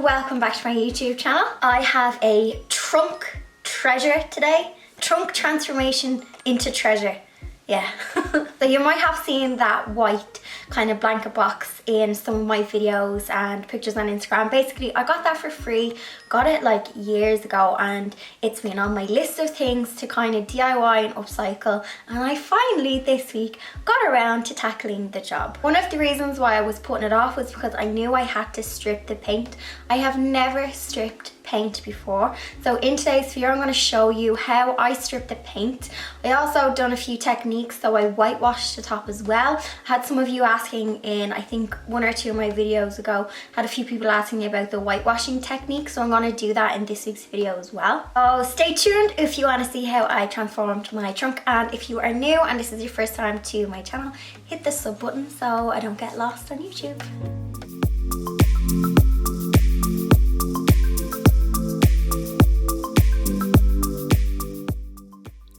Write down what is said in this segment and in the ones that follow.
welcome back to my YouTube channel. I have a trunk treasure today. Trunk transformation into treasure. Yeah. So you might have seen that white kind of blanket box in some of my videos and pictures on Instagram. Basically, I got that for free. Got it like years ago and it's been on my list of things to kind of DIY and upcycle. And I finally this week got around to tackling the job. One of the reasons why I was putting it off was because I knew I had to strip the paint. I have never stripped paint before. So in today's video, I'm going to show you how I strip the paint. I also done a few techniques, so I whitewashed the top as well. I had some of you asking in, I think, one or two of my videos ago, had a few people asking me about the whitewashing technique, so I'm going to do that in this week's video as well. So stay tuned if you want to see how I transformed my trunk, and if you are new and this is your first time to my channel, hit the sub button so I don't get lost on YouTube.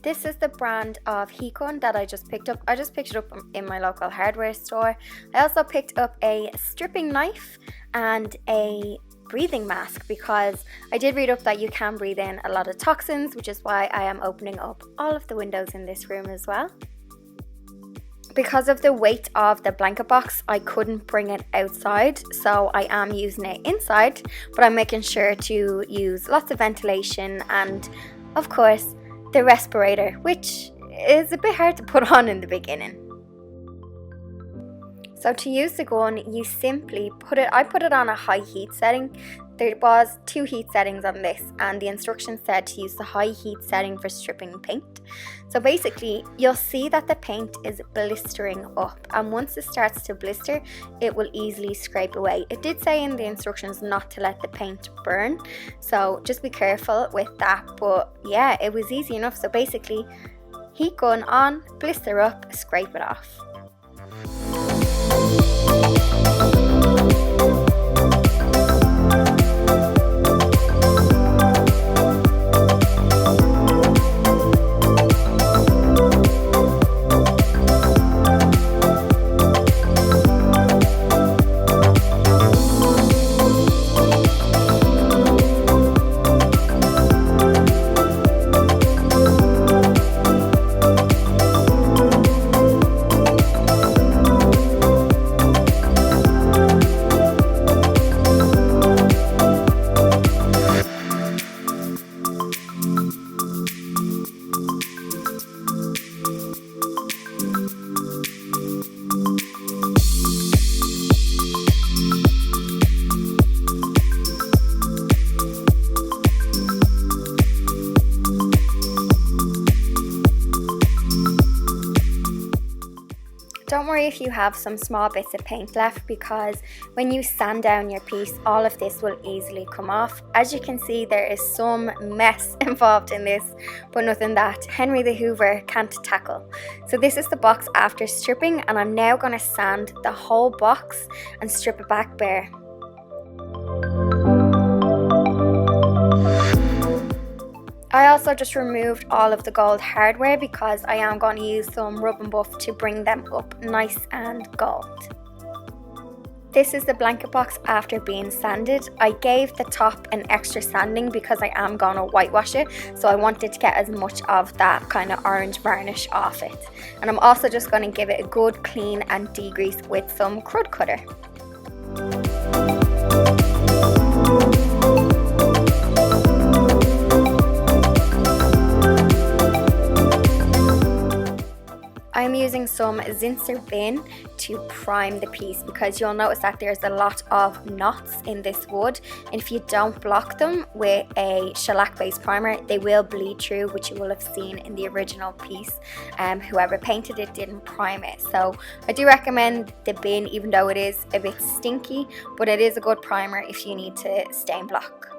This is the brand of heat gun that I just picked up. I just picked it up in my local hardware store. I also picked up a stripping knife and a breathing mask because I did read up that you can breathe in a lot of toxins, which is why I am opening up all of the windows in this room as well. Because of the weight of the blanket box, I couldn't bring it outside, so I am using it inside, but I'm making sure to use lots of ventilation and, of course, the respirator, which is a bit hard to put on in the beginning. So to use the gun, you simply I put it on a high heat setting. There was 2 heat settings on this, and the instructions said to use the high heat setting for stripping paint. So basically, you'll see that the paint is blistering up, and once it starts to blister, it will easily scrape away. It did say in the instructions not to let the paint burn, so just be careful with that, but yeah, it was easy enough. So basically, heat gun on, blister up, scrape it off. Don't worry if you have some small bits of paint left, because when you sand down your piece, all of this will easily come off. As you can see, there is some mess involved in this, but nothing that Henry the Hoover can't tackle. So this is the box after stripping, and I'm now going to sand the whole box and strip it back bare. I also just removed all of the gold hardware because I am going to use some rub and buff to bring them up nice and gold. This is the blanket box after being sanded. I gave the top an extra sanding because I am going to whitewash it, so I wanted to get as much of that kind of orange varnish off it. And I'm also just going to give it a good clean and degrease with some crud cutter. I'm using some Zinsser bin to prime the piece because you'll notice that there's a lot of knots in this wood, and if you don't block them with a shellac based primer, they will bleed through, which you will have seen in the original piece. Whoever painted it didn't prime it, so I do recommend the bin, even though it is a bit stinky, but it is a good primer if you need to stain block.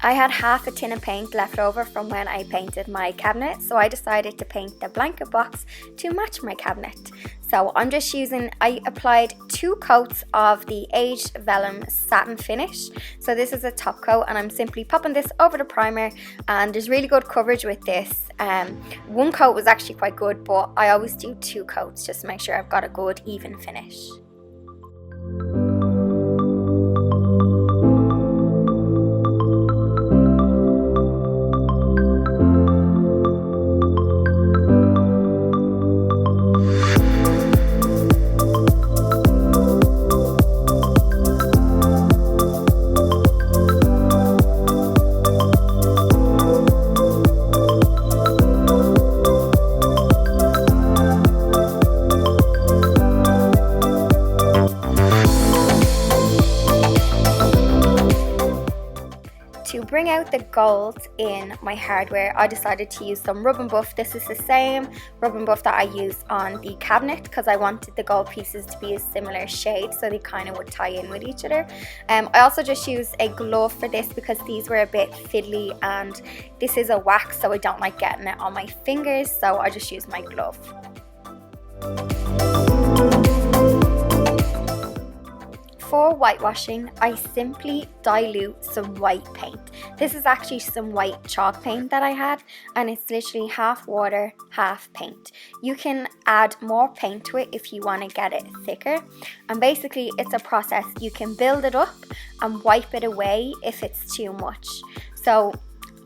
I had half a tin of paint left over from when I painted my cabinet, so I decided to paint the blanket box to match my cabinet. So I applied 2 coats of the aged vellum satin finish. So this is a top coat, and I'm simply popping this over the primer, and there's really good coverage with this. 1 coat was actually quite good, but I always do 2 coats just to make sure I've got a good even finish. To bring out the gold in my hardware, I decided to use some rub and buff. This is the same rub and buff that I used on the cabinet because I wanted the gold pieces to be a similar shade so they kind of would tie in with each other. I also just used a glove for this because these were a bit fiddly, and this is a wax, so I don't like getting it on my fingers, so I just used my glove. For whitewashing, I simply dilute some white paint. This is actually some white chalk paint that I had, and it's literally half water, half paint. You can add more paint to it if you want to get it thicker, and basically it's a process. You can build it up and wipe it away if it's too much. So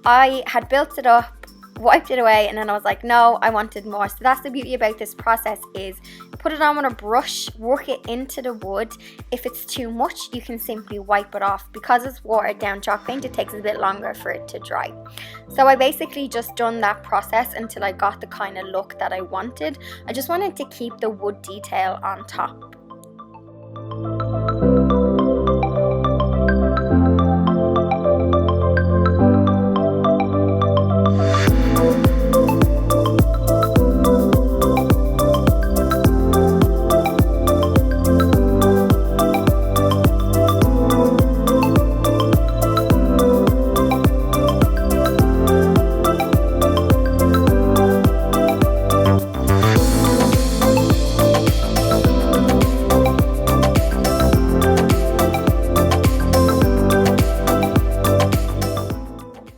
I had built it up, wiped it away, and then I was like, no, I wanted more. So that's the beauty about this process, is put it on with a brush, work it into the wood. If it's too much, you can simply wipe it off. Because it's watered down chalk paint, it takes a bit longer for it to dry. So I basically just done that process until I got the kind of look that I wanted. I just wanted to keep the wood detail on top.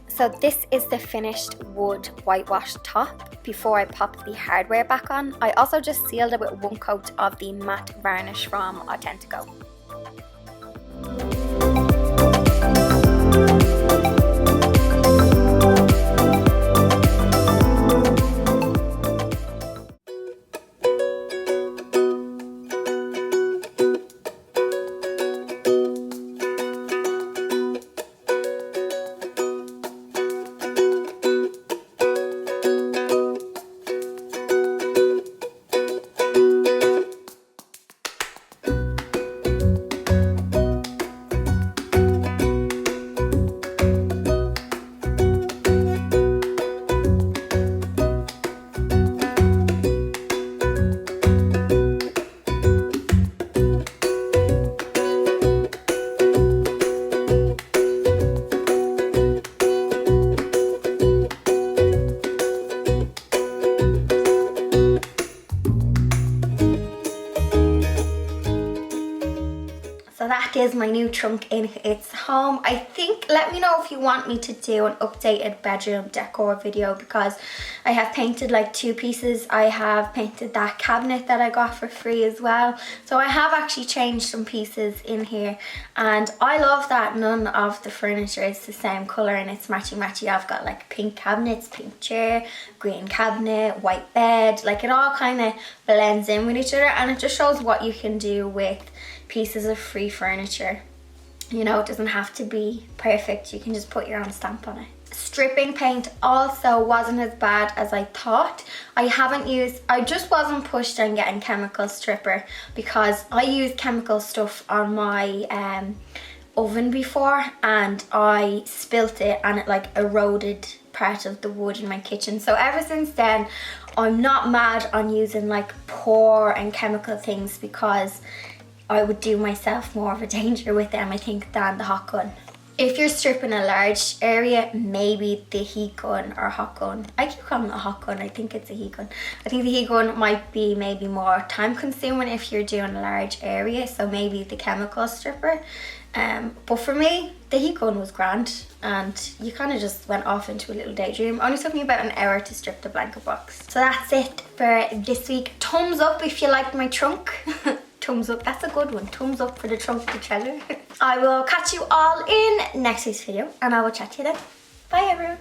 So this is the finished wood whitewash top before I popped the hardware back on. I also just sealed it with 1 coat of the matte varnish from Untitled. So that is my new trunk in its home. I think, let me know if you want me to do an updated bedroom decor video, because I have painted like 2 pieces. I have painted that cabinet that I got for free as well. So I have actually changed some pieces in here, and I love that none of the furniture is the same colour and it's matchy. I've got like pink cabinets, pink chair, green cabinet, white bed, like it all kind of blends in with each other, and it just shows what you can do with pieces of free furniture. You know, it doesn't have to be perfect, you can just put your own stamp on it. Stripping paint also wasn't as bad as I thought. I just wasn't pushed on getting chemical stripper, because I used chemical stuff on my oven before and I spilt it and it like eroded part of the wood in my kitchen. So ever since then I'm not mad on using like pour and chemical things, because I would do myself more of a danger with them, I think, than the hot gun. If you're stripping a large area, maybe the heat gun or hot gun, I keep calling it a hot gun, I think it's a heat gun. I think the heat gun might be maybe more time consuming if you're doing a large area, so maybe the chemical stripper. But for me, the heat gun was grand, and you kind of just went off into a little daydream. Only took me about an hour to strip the blanket box. So that's it for this week. Thumbs up if you liked my trunk. Thumbs up, that's a good one. Thumbs up for the trunk to treasure. I will catch you all in next week's video, and I will chat to you then. Bye everyone.